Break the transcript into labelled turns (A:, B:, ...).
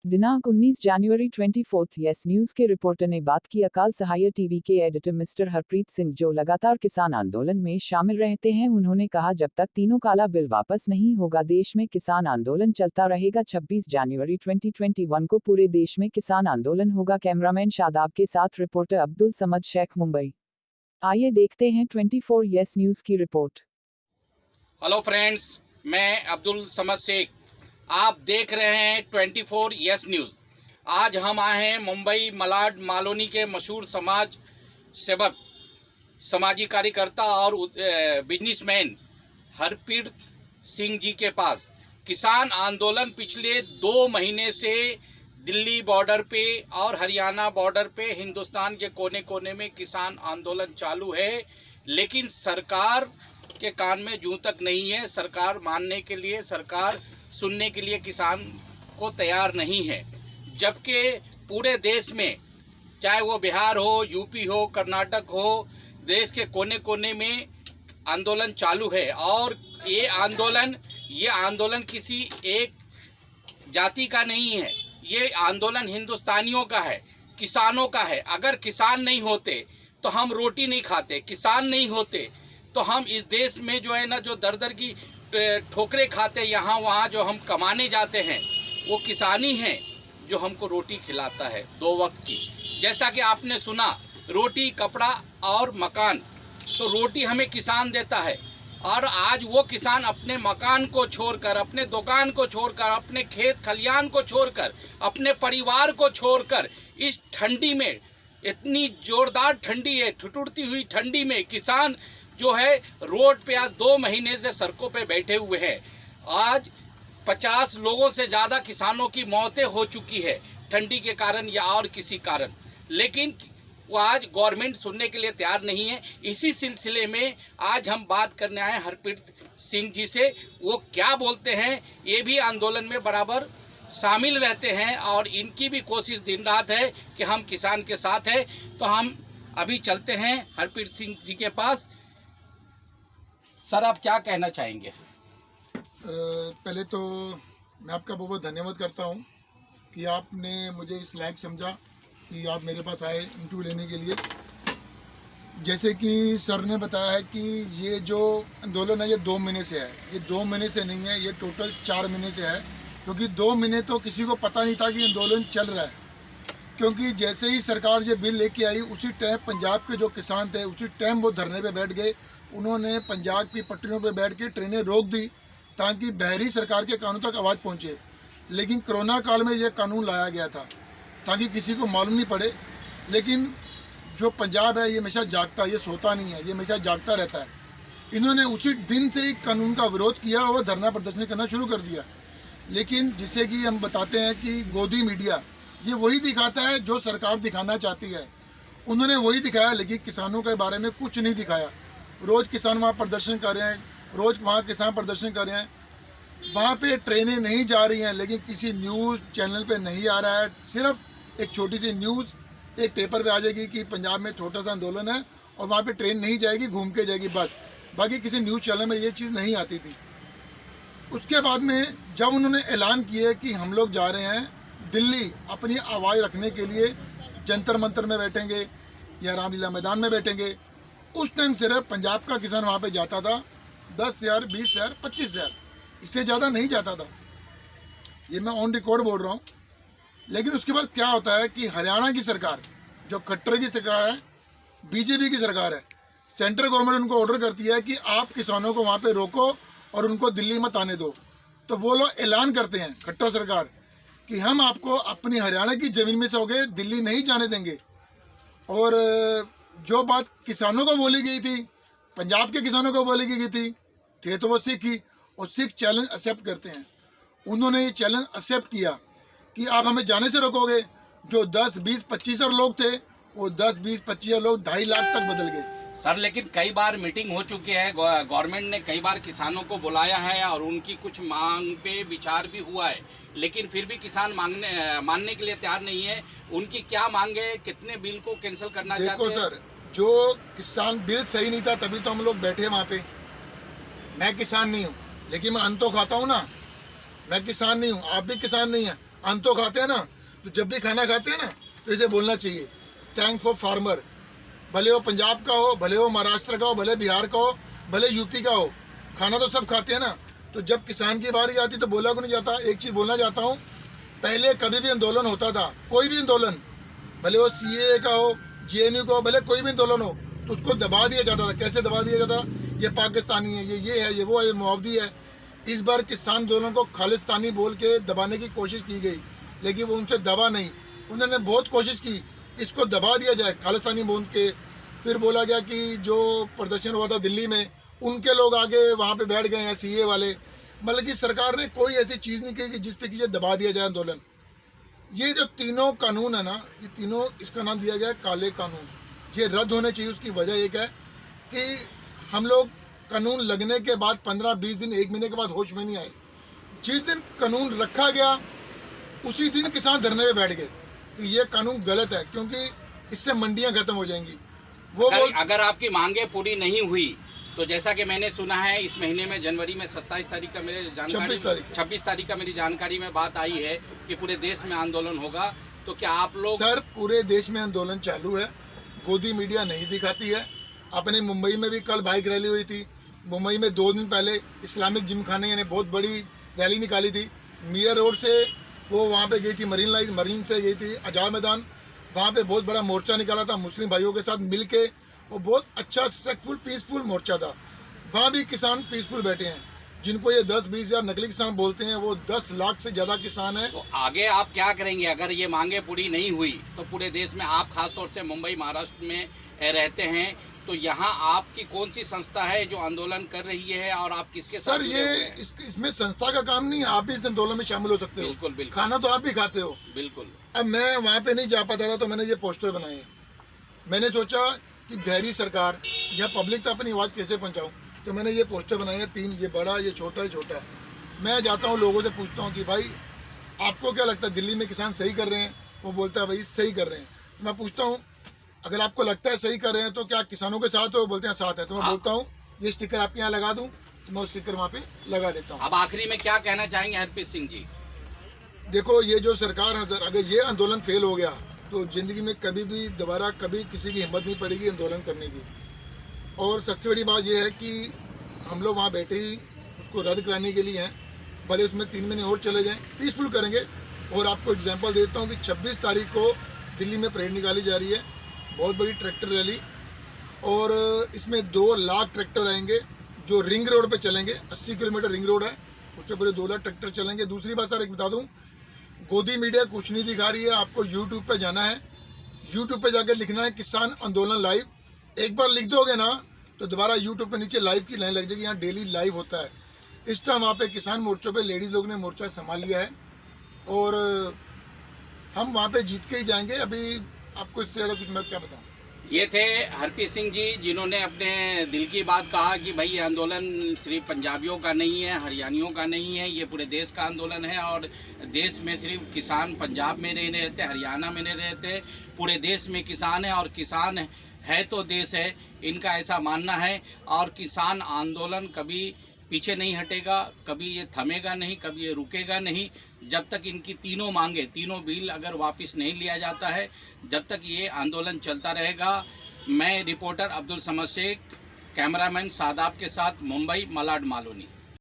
A: दिनांक 19 जनवरी 24 yes news के reporter ने बात की अकाल सहाय टीवी के एडिटर मिस्टर हरप्रीत सिंह जो लगातार किसान आंदोलन में शामिल रहते हैं। उन्होंने कहा जब तक तीनों काला बिल वापस नहीं होगा देश में किसान आंदोलन चलता रहेगा। 26 जनवरी 2021 को पूरे देश में किसान आंदोलन होगा। कैमरामैन शादाब के साथ रिपोर्टर अब्दुल समद शेख, मुंबई। आइए देखते हैं 24 यस न्यूज की रिपोर्ट।
B: हेलो फ्रेंड्स, मैं अब्दुल समद शेख, आप देख रहे हैं 24 यस न्यूज़। आज हम आए हैं मुंबई मलाड मालोनी के मशहूर समाज सेवक, सामाजिक कार्यकर्ता और बिजनेसमैन हरप्रीत सिंह जी के पास। किसान आंदोलन पिछले 2 महीने से दिल्ली बॉर्डर पे और हरियाणा बॉर्डर पे हिंदुस्तान के कोने कोने में किसान आंदोलन चालू है, लेकिन सरकार के कान में जूं तक नहीं है। सरकार मानने के लिए, सरकार सुनने के लिए किसान को तैयार नहीं है। जबकि पूरे देश में, चाहे वो बिहार हो, यूपी हो, कर्नाटक हो, देश के कोने कोने में आंदोलन चालू है। और ये आंदोलन किसी एक जाति का नहीं है, ये आंदोलन हिंदुस्तानियों का है, किसानों का है। अगर किसान नहीं होते तो हम रोटी नहीं खाते, किसान नहीं होते तो हम इस देश में जो है ना, जो दर दर की ठोकरें खाते यहाँ वहाँ जो हम कमाने जाते हैं, वो किसानी है जो हमको रोटी खिलाता है 2 वक्त की। जैसा कि आपने सुना, रोटी, कपड़ा और मकान, तो रोटी हमें किसान देता है। और आज वो किसान अपने मकान को छोड़कर, अपने दुकान को छोड़कर, अपने खेत खलियान को छोड़कर, अपने परिवार को छोड़कर इस ठंडी में, इतनी जोरदार ठंडी है, ठिठुरती हुई ठंडी में किसान जो है रोड पे आज 2 महीने से सड़कों पे बैठे हुए हैं। आज 50 लोगों से ज़्यादा किसानों की मौतें हो चुकी है ठंडी के कारण या और किसी कारण, लेकिन वो आज गवर्नमेंट सुनने के लिए तैयार नहीं है। इसी सिलसिले में आज हम बात करने आए हरप्रीत सिंह जी से। वो क्या बोलते हैं, ये भी आंदोलन में बराबर शामिल रहते हैं और इनकी भी कोशिश दिन रात है कि हम किसान के साथ हैं। तो हम अभी चलते हैं हरप्रीत सिंह जी के पास। सर, आप क्या कहना चाहेंगे?
C: पहले तो मैं आपका बहुत बहुत धन्यवाद करता हूं कि आपने मुझे इस लायक समझा कि आप मेरे पास आए इंटरव्यू लेने के लिए। जैसे कि सर ने बताया है कि ये जो आंदोलन है ये 2 महीने से है। ये 2 महीने से नहीं है, ये टोटल 4 महीने से है, क्योंकि 2 महीने तो किसी को पता नहीं था कि आंदोलन चल रहा है। क्योंकि जैसे ही सरकार ये बिल लेके आई, उसी टाइम पंजाब के जो किसान थे उसी टाइम वो धरने पे बैठ गए। उन्होंने पंजाब की पटरियों पे बैठ के ट्रेनें रोक दी ताकि बहरी सरकार के कानून तक आवाज़ पहुंचे। लेकिन कोरोना काल में ये कानून लाया गया था ताकि किसी को मालूम नहीं पड़े। लेकिन जो पंजाब है ये हमेशा जागता है, ये सोता नहीं है, ये हमेशा जागता रहता है। इन्होंने उसी दिन से ही कानून का विरोध किया और धरना प्रदर्शन करना शुरू कर दिया। लेकिन जिसे कि हम बताते हैं कि गोदी मीडिया ये वही दिखाता है जो सरकार दिखाना चाहती है। उन्होंने वही दिखाया, लेकिन किसानों के बारे में कुछ नहीं दिखाया। रोज़ किसान वहाँ प्रदर्शन कर रहे हैं, रोज़ वहाँ किसान प्रदर्शन कर रहे हैं। वहाँ पे ट्रेनें नहीं जा रही हैं, लेकिन किसी न्यूज़ चैनल पे नहीं आ रहा है। सिर्फ एक छोटी सी न्यूज़ एक पेपर पे आ जाएगी कि पंजाब में छोटा सा आंदोलन है और वहाँ पे ट्रेन नहीं जाएगी, घूम के जाएगी बस। बाकी किसी न्यूज़ चैनल में ये चीज़ नहीं आती थी। उसके बाद में जब उन्होंने ऐलान किया कि हम लोग जा रहे हैं दिल्ली अपनी आवाज़ रखने के लिए, जंतर मंतर में बैठेंगे या रामलीला मैदान में बैठेंगे, उस टाइम सिर्फ पंजाब का किसान वहाँ पे जाता था 10,000, 20,000, 25,000, इससे ज़्यादा नहीं जाता था। ये मैं ऑन रिकॉर्ड बोल रहा हूँ। लेकिन उसके बाद क्या होता है कि हरियाणा की सरकार, जो खट्टर की सरकार है, बीजेपी की सरकार है, सेंट्रल गवर्नमेंट उनको ऑर्डर करती है कि आप किसानों को वहाँ पे रोको और उनको दिल्ली मत आने दो। तो वो लोग ऐलान करते हैं, खट्टर सरकार, कि हम आपको अपनी हरियाणा की ज़मीन में से होके दिल्ली नहीं जाने देंगे। और जो बात किसानों को बोली गई थी, पंजाब के किसानों को बोली गई थी, थे तो वो सिख ही, और सिख चैलेंज एक्सेप्ट करते हैं। उन्होंने ये चैलेंज एक्सेप्ट किया कि आप हमें जाने से रोकोगे। जो 10, 20, 25 लोग थे, वो 10, 20, 25 लोग 2.5 लाख तक बदल गए।
B: सर, लेकिन कई बार मीटिंग हो चुकी है, गवर्नमेंट ने कई बार किसानों को बुलाया है और उनकी कुछ मांग पे विचार भी हुआ है, लेकिन फिर भी किसान मानने के लिए तैयार नहीं है। उनकी क्या मांगे, कितने बिल को कैंसिल करना चाहते हैं?
C: देखो सर, जो किसान बिल सही नहीं था तभी तो हम लोग बैठे वहाँ पे। मैं किसान नहीं हूँ, लेकिन मैं अन्न तो खाता हूँ ना। मैं किसान नहीं हूँ, आप भी किसान नहीं हैं, अन्न तो खाते हैं ना, तो जब भी खाना खाते हैं ना तो इसे बोलना चाहिए, थैंक फॉर फार्मर। भले वो पंजाब का हो, भले वो महाराष्ट्र का हो, भले बिहार का हो, भले यूपी का हो, खाना तो सब खाते हैं ना। तो जब किसान की बारी आती तो बोला को नहीं जाता। एक चीज़ बोलना चाहता हूँ, पहले कभी भी आंदोलन होता था, कोई भी आंदोलन, भले वो CAA का हो, JNU का हो, भले कोई भी आंदोलन हो, तो उसको दबा दिया जाता था। कैसे दबा दिया जाता? ये पाकिस्तानी है, ये है, ये वो है, ये मुआवदी है। इस बार किसान आंदोलन को खालिस्तानी बोल के दबाने की कोशिश की गई, लेकिन वो उनसे दबा नहीं। उन्होंने बहुत कोशिश की इसको दबा दिया जाए खालिस्तानी बोल के। फिर बोला गया कि जो प्रदर्शन हुआ था दिल्ली में, उनके लोग आगे वहाँ पे बैठ गए हैं, CAA वाले। मतलब कि सरकार ने कोई ऐसी चीज़ नहीं की कि जिस तरीके से दबा दिया जाए आंदोलन। ये जो तीनों कानून है ना, ये तीनों, इसका नाम दिया गया है काले कानून। ये रद्द होने चाहिए। उसकी वजह एक है कि हम लोग कानून लगने के बाद 15-20 दिन, 1 महीने के बाद होश में नहीं आए। जिस दिन कानून रखा गया उसी दिन किसान धरने पे बैठ गए कि ये कानून गलत है, क्योंकि इससे मंडियां खत्म हो जाएंगी।
B: अगर आपकी मांगें पूरी नहीं हुई तो जैसा कि मैंने सुना है इस महीने में जनवरी में 27 तारीख का मेरे जानकारी 26 तारीख का मेरी जानकारी में बात आई है कि पूरे देश में आंदोलन होगा। तो क्या आप लोग?
C: सर, पूरे देश में आंदोलन चालू है, गोदी मीडिया नहीं दिखाती है। अपने मुंबई में भी कल बाइक रैली हुई थी। मुंबई में 2 दिन पहले इस्लामिक जिमखाने ने बहुत बड़ी रैली निकाली थी। मियर रोड से वो वहाँ पे गई थी, मरीन से गई थी आज़ाद मैदान, वहाँ पे बहुत बड़ा मोर्चा निकाला था मुस्लिम भाइयों के साथ मिल के। वो बहुत अच्छा सक्सेसफुल पीसफुल मोर्चा था। वहाँ भी किसान पीसफुल बैठे हैं। जिनको ये 10-20 हज़ार नकली किसान बोलते हैं, वो 10 लाख से ज़्यादा किसान हैं।
B: तो आगे आप क्या करेंगे अगर ये मांगे पूरी नहीं हुई? तो पूरे देश में आप खासतौर से मुंबई महाराष्ट्र में रहते हैं, तो यहाँ आपकी कौन सी संस्था है जो आंदोलन कर रही है और आप किसके साथ?
C: सर, ये इसमें संस्था का काम नहीं है, आप भी इस आंदोलन में शामिल हो सकते हो।
B: बिल्कुल बिल्कुल।
C: खाना तो आप भी खाते हो।
B: बिल्कुल।
C: अब मैं वहाँ पे नहीं जा पाता था तो मैंने ये पोस्टर बनाए। मैंने सोचा कि बिहारी सरकार या पब्लिक तक अपनी आवाज़ कैसे पहुँचाऊँ, तो मैंने ये पोस्टर बनाए हैं 3, ये बड़ा, ये छोटा, ये छोटा। मैं जाता हूँ लोगों से पूछता हूँ कि भाई आपको क्या लगता है दिल्ली में किसान सही कर रहे हैं? वो बोलता है भाई सही कर रहे हैं। मैं पूछता हूँ अगर आपको लगता है सही कर रहे हैं तो क्या किसानों के साथ हो? बोलते हैं साथ है। तो मैं बोलता हूँ ये स्टिकर आपके यहाँ लगा दूँ, तो मैं वो स्टिकर वहाँ पे लगा देता हूँ।
B: अब आखिरी में क्या कहना चाहेंगे हरप्रीत सिंह जी?
C: देखो, ये जो सरकार है, अगर ये आंदोलन फेल हो गया तो ज़िंदगी में कभी भी दोबारा कभी किसी की हिम्मत नहीं पड़ेगी आंदोलन करने की। और सबसे बड़ी बात यह है कि हम लोग वहाँ बैठे ही उसको रद्द कराने के लिए हैं, भले उसमें 3 महीने और चले जाएं, पीसफुल करेंगे। और आपको एग्जांपल देता हूँ कि 26 तारीख को दिल्ली में परेड निकाली जा रही है, बहुत बड़ी ट्रैक्टर रैली, और इसमें 2 लाख ट्रैक्टर आएंगे जो रिंग रोड पे चलेंगे। 80 किलोमीटर रिंग रोड है, उस पर पूरे 2 लाख ट्रैक्टर चलेंगे। दूसरी बात सर एक बता दूँ, गोदी मीडिया कुछ नहीं दिखा रही है। आपको यूट्यूब पे जाना है, यूट्यूब पे जाकर लिखना है किसान आंदोलन लाइव। एक बार लिख दोगे ना तो दोबारा यूट्यूब पे नीचे लाइव की लाइन लग जाएगी। यहाँ डेली लाइव होता है। इस टाइम वहाँ पे किसान मोर्चों पे लेडीज़ लोग ने मोर्चा संभाल लिया है और हम वहाँ पे जीत के ही जाएंगे। अभी आपको इससे ज़्यादा कुछ मैं क्या बताऊँ।
B: ये थे हरप्रीत सिंह जी, जिन्होंने अपने दिल की बात कहा कि भाई ये आंदोलन सिर्फ पंजाबियों का नहीं है, हरियाणियों का नहीं है, ये पूरे देश का आंदोलन है। और देश में सिर्फ किसान पंजाब में नहीं रहते, हरियाणा में नहीं रहते, पूरे देश में किसान है। और किसान है तो देश है, इनका ऐसा मानना है। और किसान आंदोलन कभी पीछे नहीं हटेगा, कभी ये थमेगा नहीं, कभी ये रुकेगा नहीं, जब तक इनकी तीनों मांगे, तीनों बिल अगर वापस नहीं लिया जाता है, जब तक ये आंदोलन चलता रहेगा। मैं रिपोर्टर अब्दुल समद शेख, कैमरामैन सादाब के साथ, मुंबई मलाड मालोनी।